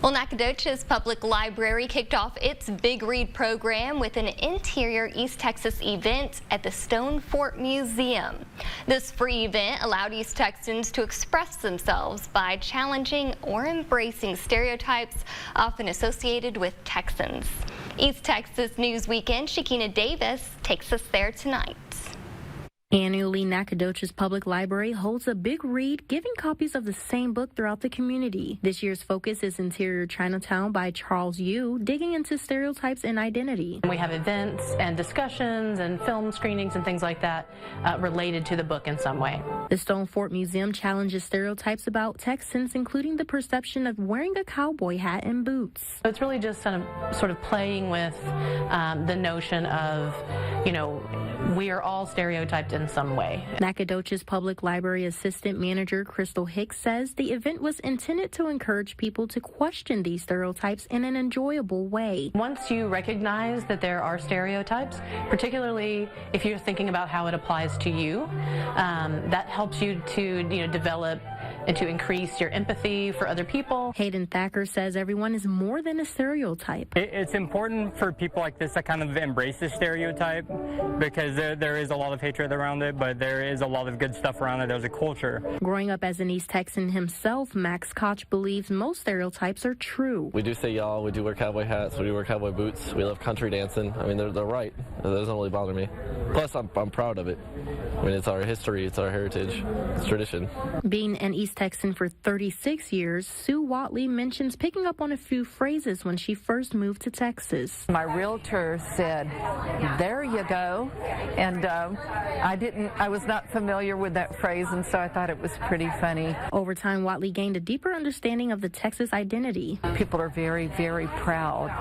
Well, Nacogdoches Public Library kicked off its Big Read program with an interior East Texas event at the Stone Fort Museum. This free event allowed East Texans to express themselves by challenging or embracing stereotypes often associated with Texans. East Texas News Weekend, Shekinah Davis takes us there tonight. Annually, Nacogdoches Public Library holds a big read, giving copies of the same book throughout the community. This year's focus is Interior Chinatown by Charles Yu, digging into stereotypes and identity. We have events and discussions and film screenings and things like that related to the book in some way. The Stone Fort Museum challenges stereotypes about Texans, including the perception of wearing a cowboy hat and boots. So it's really just sort of playing with the notion of, we are all stereotyped in some way. Nacogdoches Public Library Assistant Manager Crystal Hicks says the event was intended to encourage people to question these stereotypes in an enjoyable way. Once you recognize that there are stereotypes, particularly if you're thinking about how it applies to you, that helps you to develop and to increase your empathy for other people. Hayden Thacker says everyone is more than a stereotype. It's important for people like this to kind of embrace the stereotype because there is a lot of hatred around it, but there is a lot of good stuff around it. There's a culture. Growing up as an East Texan himself, Max Koch believes most stereotypes are true. We do say y'all, we do wear cowboy hats, we do wear cowboy boots, we love country dancing. I mean, they're right. That doesn't really bother me. Plus, I'm proud of it. I mean, it's our history, it's our heritage, it's tradition. Being an East Texan for 36 years, Sue Watley mentions picking up on a few phrases when she first moved to Texas. My realtor said, "There you go," and I was not familiar with that phrase, and so I thought it was pretty funny. Over time, Watley gained a deeper understanding of the Texas identity. People are very, very proud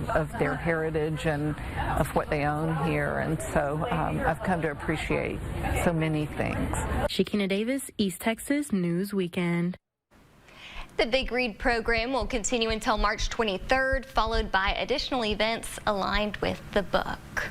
of their heritage and of what they own here, and so I've come to appreciate so many things. Shekinah Davis, East Texas News Weekend. The Big Read program will continue until March 23rd, followed by additional events aligned with the book.